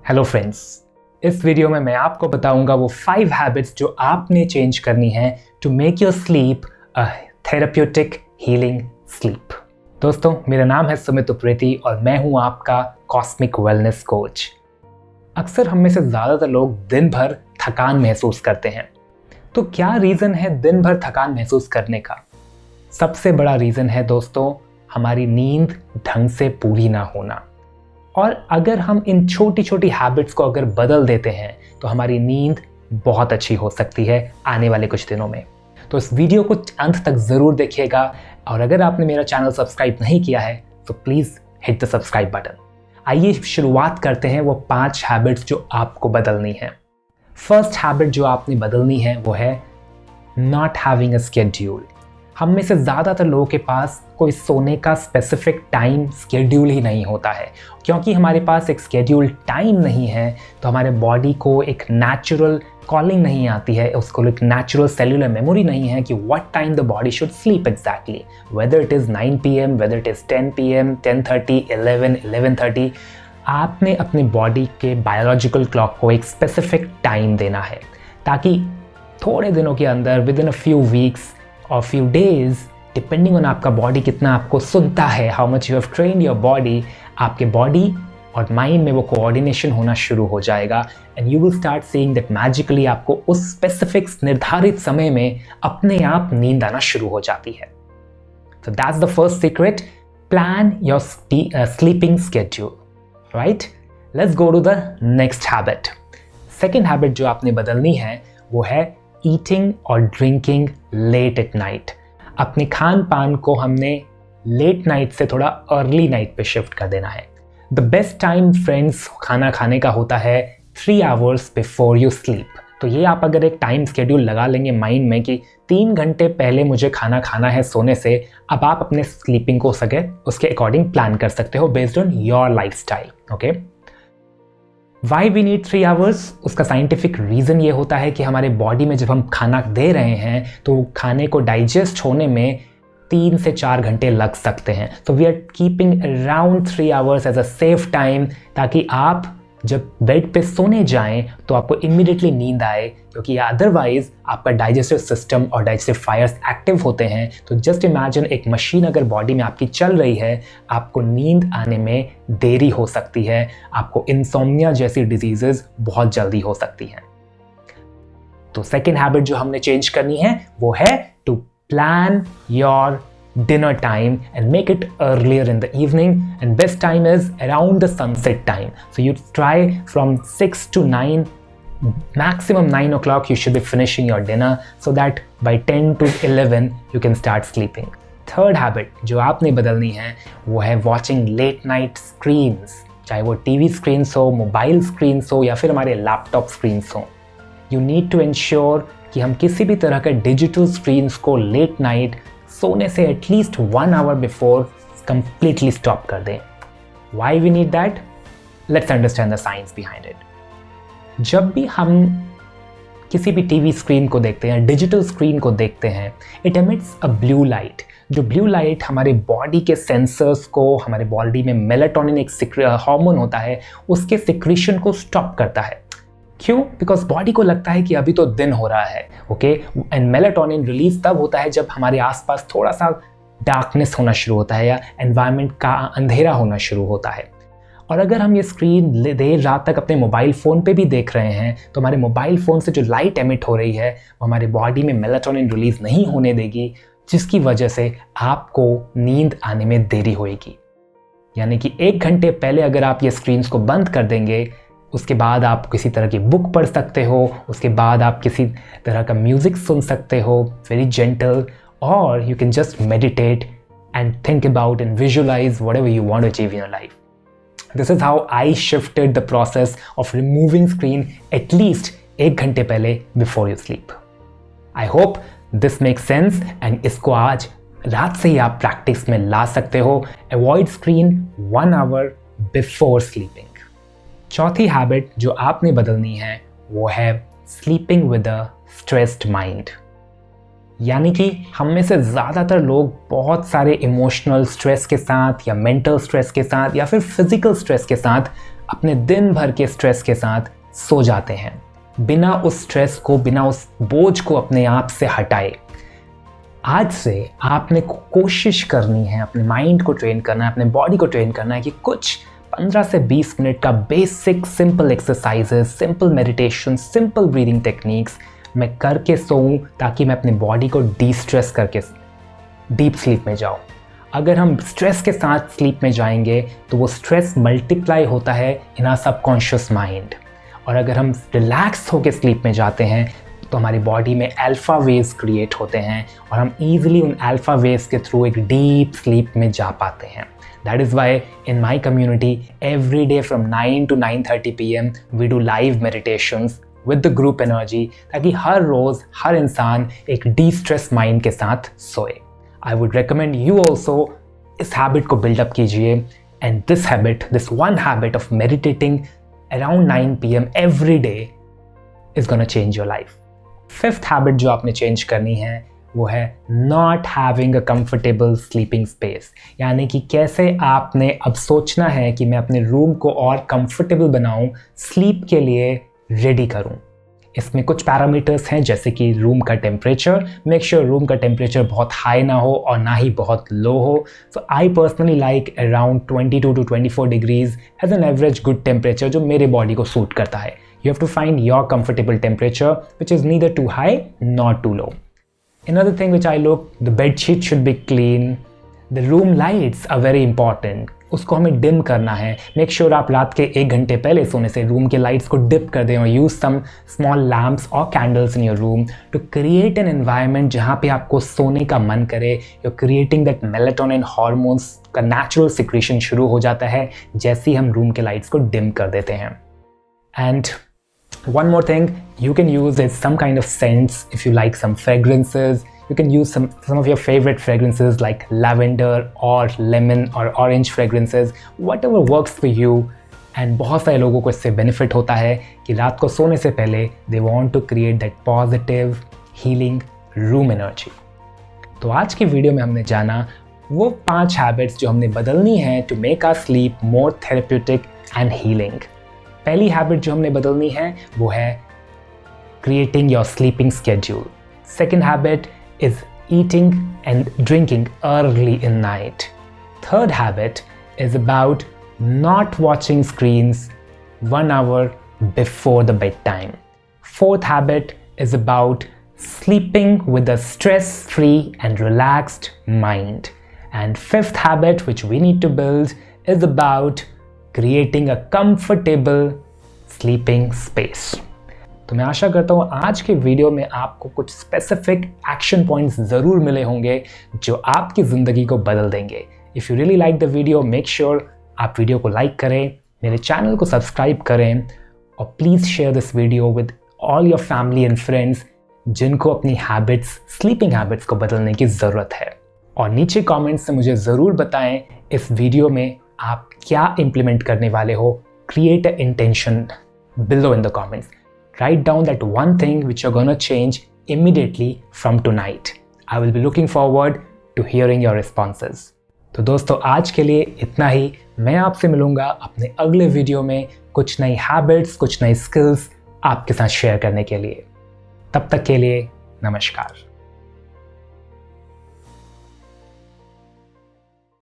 Hello friends, इस video में मैं आपको बताऊंगा वो 5 हैबिट्स जो आपने चेंज करनी है to make your sleep a therapeutic healing sleep. दोस्तों, मेरा नाम है सुमित उप्रेती और मैं हूं आपका कॉस्मिक वेलनेस कोच। अक्सर हम में से ज़्यादातर लोग दिन भर थकान महसूस करते हैं। तो क्या रीज़न है दिन भर थकान महसूस करने का? सबसे बड़ा रीज़न है दोस्तों, हमारी नींद ढंग से पूरी ना होना। और अगर हम इन छोटी छोटी हैबिट्स को अगर बदल देते हैं तो हमारी नींद बहुत अच्छी हो सकती है आने वाले कुछ दिनों में। तो इस वीडियो को अंत तक ज़रूर देखिएगा और अगर आपने मेरा चैनल सब्सक्राइब नहीं किया है तो please hit the subscribe button. आइए शुरुआत करते हैं वो 5 हैबिट्स जो आपको बदलनी है। फर्स्ट हैबिट जो आपने बदलनी है वो है नॉट हैविंग अ स्केड्यूल। हम में से ज़्यादातर लोगों के पास कोई सोने का स्पेसिफिक टाइम स्केड्यूल ही नहीं होता है। क्योंकि हमारे पास एक स्केड्यूल टाइम नहीं है तो हमारे बॉडी को एक नेचुरल कॉलिंग नहीं आती है, उसको एक नेचुरल सेलुलर मेमोरी नहीं है कि what time the body should sleep exactly, whether it is 9 PM, whether it is 10 PM, 10:30, 11:30। आपने अपने बॉडी के बायोलॉजिकल क्लॉक को एक स्पेसिफिक टाइम देना है ताकि थोड़े दिनों के अंदर within a few weeks और फ्यू डेज, डिपेंडिंग ऑन आपका बॉडी कितना आपको सुनता है, how much you have trained your body, आपके बॉडी और माइंड में वो कोऑर्डिनेशन होना शुरू हो जाएगा and you will start seeing that magically आपको उस स्पेसिफिक निर्धारित समय में अपने आप नींद आना शुरू हो जाती है। So that's the first secret. Plan your sleeping schedule. Right? Let's go to the next habit. Second habit जो आपने बदलनी है वो है ईटिंग और ड्रिंकिंग लेट एट नाइट। अपने खान पान को हमने लेट नाइट से थोड़ा अर्ली नाइट पे शिफ्ट कर देना है। द बेस्ट टाइम फ्रेंड्स खाना खाने का होता है 3 hours बिफोर यू स्लीप। तो ये आप अगर एक टाइम स्केड्यूल लगा लेंगे माइंड में कि 3 घंटे पहले मुझे खाना खाना है सोने से, अब आप अपने स्लीपिंग को सके उसके अकॉर्डिंग प्लान कर सकते हो based on your lifestyle. Okay, why we need 3 hours? उसका साइंटिफिक रीज़न ये होता है कि हमारे बॉडी में जब हम खाना दे रहे हैं तो खाने को डाइजेस्ट होने में 3 से 4 घंटे लग सकते हैं। तो we are keeping around 3 hours as a safe time ताकि आप जब बेड पे सोने जाएं तो आपको इमीडिएटली नींद आए, क्योंकि अदरवाइज आपका डाइजेस्टिव सिस्टम और डाइजेस्टिव फायर्स एक्टिव होते हैं। तो जस्ट इमेजिन एक मशीन अगर बॉडी में आपकी चल रही है, आपको नींद आने में देरी हो सकती है, आपको इंसोम्निया जैसी डिजीजेज बहुत जल्दी हो सकती हैं। तो सेकेंड हैबिट जो हमने चेंज करनी है वो है to plan your dinner time and make it earlier in the evening, and best time is around the sunset time. So you try from 6 to 9, maximum 9 o'clock you should be finishing your dinner so that by 10 to 11 you can start sleeping. Third habit जो आपने बदलनी है वो है watching late night screens, चाहे वो TV screens हो, mobile screens हो या फिर हमारे लैपटॉप screens हो। You need to ensure कि हम किसी भी तरह के डिजिटल स्क्रीन्स को लेट नाइट सोने से at least 1 hour before completely stop कर दें। Why we need that? Let's understand the science behind it. जब भी हम किसी भी टीवी स्क्रीन को देखते हैं, डिजिटल स्क्रीन को देखते हैं, it emits a blue light. जो ब्लू लाइट हमारे बॉडी के सेंसर्स को, हमारे बॉडी में मेलाटोनिन एक हार्मोन होता है, उसके सिक्रीशन को स्टॉप करता है। क्यों? बिकॉज बॉडी को लगता है कि अभी तो दिन हो रहा है। ओके, एंड मेलाटोनिन रिलीज तब होता है जब हमारे आसपास थोड़ा सा डार्कनेस होना शुरू होता है या एनवायरनमेंट का अंधेरा होना शुरू होता है। और अगर हम ये स्क्रीन देर रात तक अपने मोबाइल फ़ोन पे भी देख रहे हैं तो हमारे मोबाइल फ़ोन से जो लाइट एमिट हो रही है वो हमारे बॉडी में मेलाटोनिन रिलीज नहीं होने देगी, जिसकी वजह से आपको नींद आने में देरी होएगी। यानी कि 1 घंटे पहले अगर आप ये स्क्रीन्स को बंद कर देंगे, उसके बाद आप किसी तरह की बुक पढ़ सकते हो, उसके बाद आप किसी तरह का म्यूज़िक सुन सकते हो, वेरी जेंटल, और you can just meditate and think about and visualise whatever you want to achieve in your life. This is how I shifted the process of removing screen at least 1 घंटे पहले before you sleep. I hope this make sense and इसको आज रात से ही आप practice में ला सकते हो। Avoid screen 1 hour before sleeping. चौथी हैबिट जो आपने बदलनी है वो है sleeping with a stressed mind. यानी कि हम में से ज़्यादातर लोग बहुत सारे इमोशनल स्ट्रेस के साथ या मेंटल स्ट्रेस के साथ या फिर फिजिकल स्ट्रेस के साथ अपने दिन भर के स्ट्रेस के साथ सो जाते हैं, बिना उस स्ट्रेस को, बिना उस बोझ को अपने आप से हटाए। आज से आपने कोशिश करनी है, अपने माइंड को ट्रेन करना है, अपने बॉडी को ट्रेन करना है कि कुछ 15 से 20 मिनट का basic simple exercises, simple meditation, simple breathing techniques मैं करके सोऊं, ताकि मैं अपने बॉडी को डी स्ट्रेस करके डीप स्लीप में जाऊं। अगर हम स्ट्रेस के साथ स्लीप में जाएंगे तो वो स्ट्रेस मल्टीप्लाई होता है इन आवर सबकॉन्शियस माइंड, और अगर हम रिलैक्स होकर स्लीप में जाते हैं तो हमारी बॉडी में अल्फा वेव्स क्रिएट होते हैं और हम ईजिली उन अल्फा वेव्स के थ्रू एक डीप स्लीप में जा पाते हैं। That is why in my community every day from 9 to 9:30 PM we do live meditations with the group energy, ताकि हर रोज़ हर इंसान एक डी स्ट्रेस माइंड के साथ सोए। I would recommend you also इस हैबिट को बिल्डअप कीजिए, and this habit, this one habit of meditating around 9 PM every day is gonna change your life. Fifth habit जो आपने चेंज करनी है वो है not having a comfortable sleeping space. यानी कि कैसे आपने अब सोचना है कि मैं अपने रूम को और कंफर्टेबल बनाऊं, स्लीप के लिए रेडी करूं। इसमें कुछ पैरामीटर्स हैं, जैसे कि रूम का टेम्परेचर। मेक श्योर रूम का टेम्परेचर बहुत हाई ना हो और ना ही बहुत लो हो। So I personally like around 22 to 24 degrees as an average good temperature जो मेरे बॉडी को सूट करता है। You have to find your comfortable temperature, which is neither too high nor too low. Another thing which I look, the bed sheet should be clean. The room lights are very important. उसको हमें dim करना है। Make sure आप रात के 1 घंटे पहले सोने से रूम के लाइट्स को डिप कर दें, और यूज सम स्मॉल लैम्प्स और candles in your room to create an environment जहाँ पे आपको सोने का मन करे। You creating that melatonin hormones का नेचुरल सिक्रीशन शुरू हो जाता है जैसे ही हम रूम के लाइट्स को डिम कर देते हैं। And one more thing you can use is some kind of scents. If you like some fragrances, you can use some of your favorite fragrances like lavender or lemon or orange fragrances, whatever works for you. And बहुत सारे लोगों को इससे benefit होता है कि रात को सोने से पहले they want to create that positive healing room energy. तो आज की वीडियो में हमने जाना वो 5 हैबिट्स जो हमने बदलनी है to make our sleep more therapeutic and healing. पहली हैबिट जो हमने बदलनी है वो है creating your sleeping schedule. Second habit is eating and drinking early in night. Third habit is about not watching screens 1 hour before the bed time. Fourth habit is about sleeping with a stress free and relaxed mind. And fifth habit which we need to build is about creating a comfortable sleeping space. तो मैं आशा करता हूँ आज के video में आपको कुछ specific action points ज़रूर मिले होंगे जो आपकी ज़िंदगी को बदल देंगे। If you really like the video, make sure आप वीडियो को लाइक करें, मेरे चैनल को सब्सक्राइब करें, और please share this video with all your family and friends जिनको अपनी हैबिट्स, स्लीपिंग हैबिट्स को बदलने की ज़रूरत है। और नीचे कमेंट्स से मुझे ज़रूर बताएं इस वीडियो में आप क्या इम्प्लीमेंट करने वाले हो। Create a intention below in the comments. Write down that one thing which you're going to change immediately from tonight. I will be looking forward to hearing your responses. तो दोस्तों आज के लिए इतना ही। मैं आपसे मिलूंगा अपने अगले वीडियो में कुछ नई हैबिट्स, कुछ नई स्किल्स आपके साथ शेयर करने के लिए। तब तक के लिए नमस्कार।